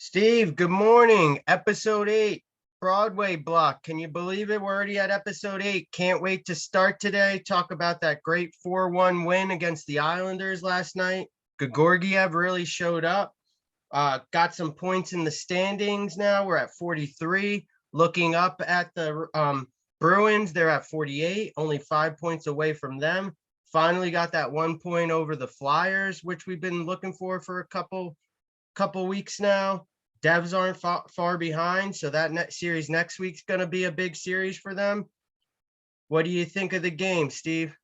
Steve, good morning. Episode 8, Broadway block. Can you believe it? We're already at episode 8. Can't wait to start today. Talk about that great 4-1 win against the Islanders last night. Gagorgiev really showed up. Got some points in the standings now. We're at 43. Looking up at the Bruins, they're at 48, only 5 points away from them. Finally got that 1 point over the Flyers, which we've been looking for a couple weeks now. Devs aren't far behind, so that next series next week's going to be a big series for them. What do you think of the game, Steve?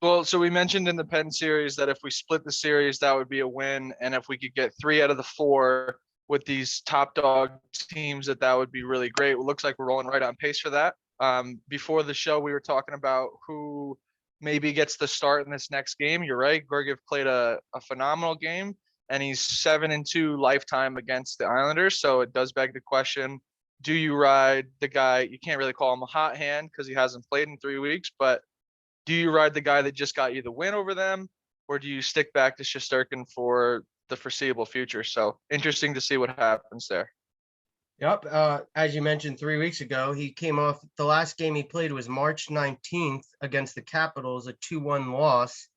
Well, so we mentioned in the Penn series that if we split the series, that would be a win. And if we could get 3 out of the 4 with these top dog teams, that would be really great. It looks like we're rolling right on pace for that. Before the show, we were talking about who maybe gets the start in this next game. You're right. Georgiev played a phenomenal game, and he's 7-2 lifetime against the Islanders. So it does beg the question, do you ride the guy? You can't really call him a hot hand because he hasn't played in 3 weeks, but do you ride the guy that just got you the win over them, or do you stick back to Shesterkin for the foreseeable future? So interesting to see what happens there. Yep. As you mentioned 3 weeks ago, he came off the last game he played was March 19th against the Capitals, a 2-1 loss.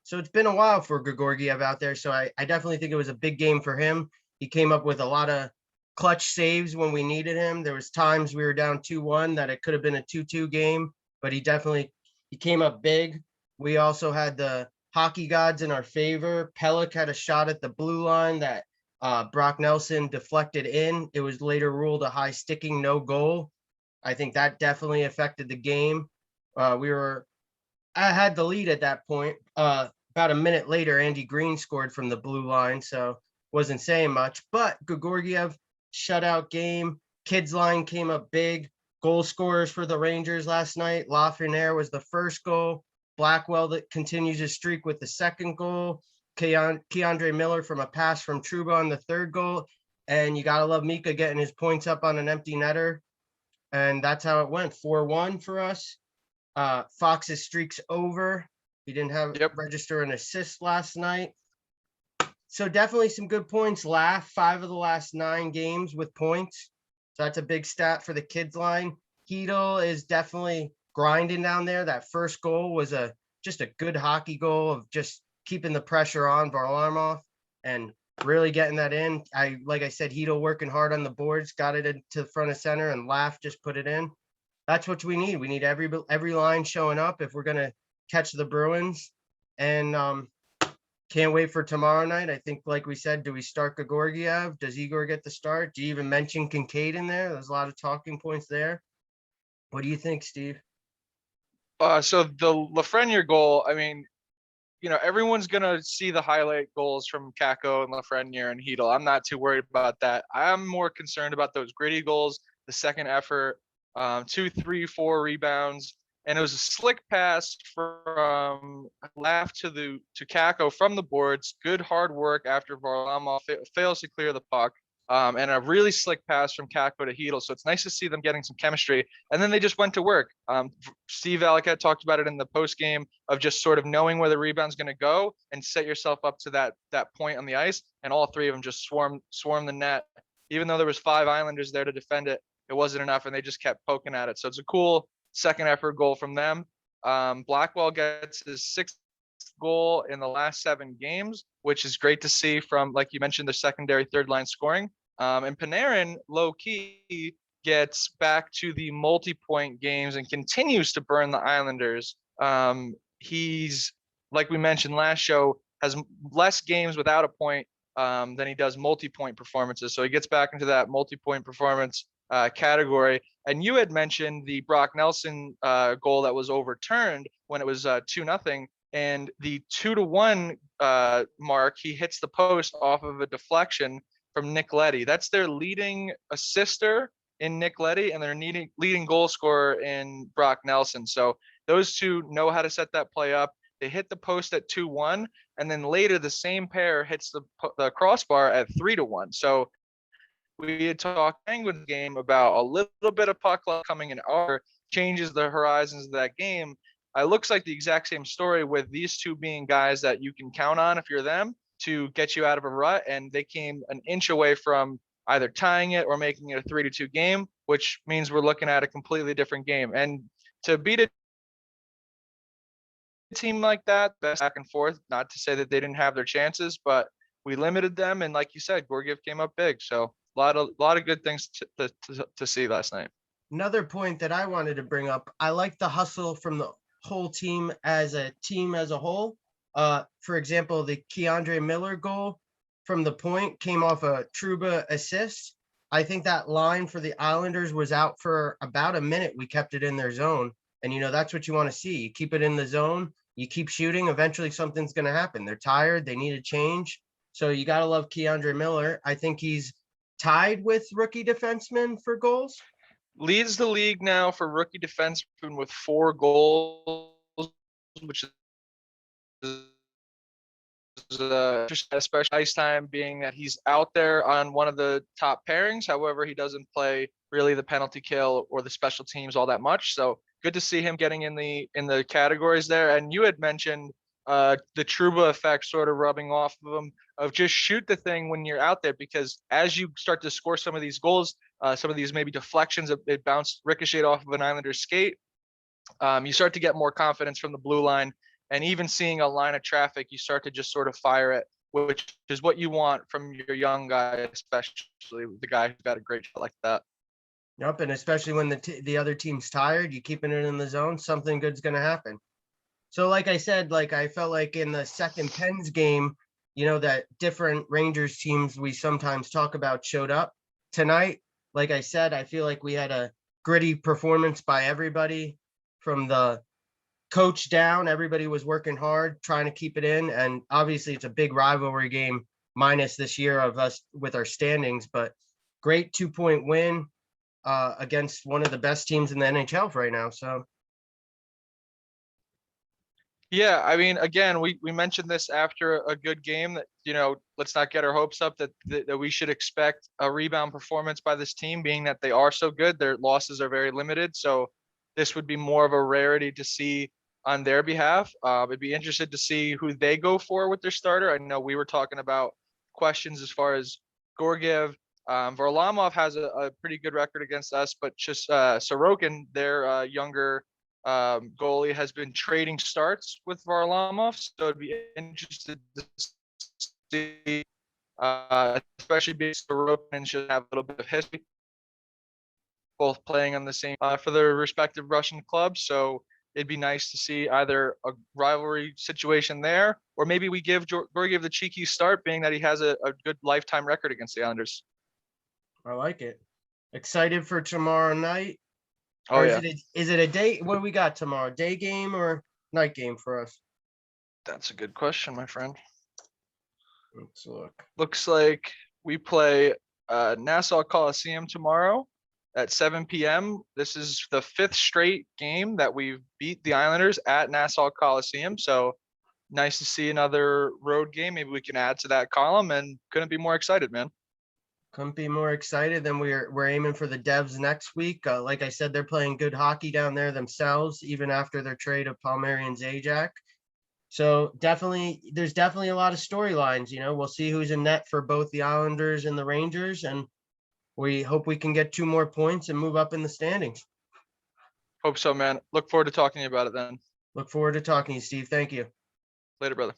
So it's been a while for Gagorgiev out there. So I definitely think it was a big game for him. He came up with a lot of clutch saves when we needed him. There was times we were down 2-1 that it could have been a 2-2 game, but he came up big. We also had the hockey gods in our favor. Pelech had a shot at the blue line that Brock Nelson deflected in. It was later ruled a high sticking no goal. I think that definitely affected the game. I had the lead at that point. About a minute later, Andy Green scored from the blue line, so wasn't saying much. But Gagorgiev shutout game. Kids line came up big. Goal scorers for the Rangers last night. Lafreniere was the first goal. Blackwell that continues his streak with the second goal. Keandre Miller from a pass from Trouba on the third goal. And you got to love Mika getting his points up on an empty netter. And that's how it went. 4-1 for us. Fox's streak's over. He didn't register an assist last night. So definitely some good points. 5 of the last 9 games with points. So that's a big stat for the kids line. Chytil is definitely grinding down there. That first goal was just a good hockey goal of just keeping the pressure on Varlamov and really getting that in. Like I said, Chytil working hard on the boards, got it into the front of center, and Laugh just put it in. That's what we need. We need every line showing up if we're gonna catch the Bruins. And can't wait for tomorrow night. I think, like we said, do we start Gagorgiev? Does Igor get the start? Do you even mention Kincaid in there? There's a lot of talking points there. What do you think, Steve? So the Lafreniere goal, I mean, everyone's going to see the highlight goals from Kakko and Lafreniere and Chytil. I'm not too worried about that. I'm more concerned about those gritty goals, the second effort, 2, 3, 4 rebounds. And it was a slick pass from Laugh to Kakko from the boards. Good hard work after Varlamov fails to clear the puck. And a really slick pass from Kakko to Chytil. So it's nice to see them getting some chemistry. And then they just went to work. Steve Valiquette talked about it in the post game of just sort of knowing where the rebound's going to go and set yourself up to that point on the ice. And all 3 of them just swarmed the net. Even though there was 5 Islanders there to defend it, it wasn't enough, and they just kept poking at it. So it's a cool second effort goal from them. Blackwell gets his 6th goal in the last 7 games, which is great to see from, like you mentioned, the secondary third line scoring. And Panarin, low key, gets back to the multi-point games and continues to burn the Islanders. He's, like we mentioned last show, has less games without a point than he does multi-point performances. So he gets back into that multi-point performance category. And you had mentioned the Brock Nelson goal that was overturned when it was 2-0. And the 2-1 mark, he hits the post off of a deflection from Nick Leddy. That's their leading assister in Nick Leddy and their leading goal scorer in Brock Nelson. So those two know how to set that play up. They hit the post at 2-1, and then later the same pair hits the crossbar at 3-1. So we had talked Penguins game about a little bit of puck luck coming in our changes the horizons of that game. It looks like the exact same story with these two being guys that you can count on if you're them to get you out of a rut, and they came an inch away from either tying it or making it a 3-2 game, which means we're looking at a completely different game. And to beat a team like that, best back and forth, not to say that they didn't have their chances, but we limited them. And like you said, Gorgiev came up big. So a lot of good things to see last night. Another point that I wanted to bring up, I like the hustle from the whole team as a whole. For example, the Keandre Miller goal from the point came off a Trouba assist. I think that line for the Islanders was out for about a minute. We kept it in their zone. And, that's what you want to see. You keep it in the zone, you keep shooting, eventually something's going to happen. They're tired, they need a change. So you got to love Keandre Miller. I think he's tied with rookie defenseman for goals. Leads the league now for rookie defenseman with 4 goals, which is especially ice time, being that he's out there on one of the top pairings. However, he doesn't play really the penalty kill or the special teams all that much. So good to see him getting in the categories there. And you had mentioned the Trouba effect sort of rubbing off of him, of just shoot the thing when you're out there, because as you start to score some of these goals, some of these maybe deflections, it bounced, ricocheted off of an Islanders skate. You start to get more confidence from the blue line, and even seeing a line of traffic, you start to just sort of fire it, which is what you want from your young guy, especially the guy who's got a great shot like that. Yep, and especially when the other team's tired, you keeping it in the zone, something good's going to happen. So like I said, I felt like in the second Pens game, that different Rangers teams we sometimes talk about showed up tonight. Like I said, I feel like we had a gritty performance by everybody from the coach down. Everybody was working hard, trying to keep it in. And obviously it's a big rivalry game minus this year of us with our standings, but great 2-point win against one of the best teams in the NHL right now. So. Yeah, I mean, again, we mentioned this after a good game that, let's not get our hopes up that we should expect a rebound performance by this team, being that they are so good. Their losses are very limited. So this would be more of a rarity to see on their behalf. I'd be interested to see who they go for with their starter. I know we were talking about questions as far as Gorgiev. Varlamov has a pretty good record against us, but just Sorokin, their younger goalie, has been trading starts with Varlamov, so it'd be interested to see, especially being Sorokin should have a little bit of history, both playing on the same for their respective Russian clubs. So it'd be nice to see either a rivalry situation there, or maybe we give Gorgiev the cheeky start, being that he has a good lifetime record against the Islanders. I like it. Excited for tomorrow night. Oh, or yeah. Is it a day? What do we got tomorrow? Day game or night game for us? That's a good question, my friend. Let's look. Looks like we play Nassau Coliseum tomorrow at 7 p.m. This is the 5th straight game that we've beat the Islanders at Nassau Coliseum. So nice to see another road game. Maybe we can add to that column, and couldn't be more excited, man. Couldn't be more excited. Then we're aiming for the Devs next week. Like I said, they're playing good hockey down there themselves, even after their trade of Palmieri and Zajac. So there's definitely a lot of storylines. We'll see who's in net for both the Islanders and the Rangers, and we hope we can get 2 more points and move up in the standings. Hope so, man. Look forward to talking to you about it then. Look forward to talking to you, Steve. Thank you. Later, brother.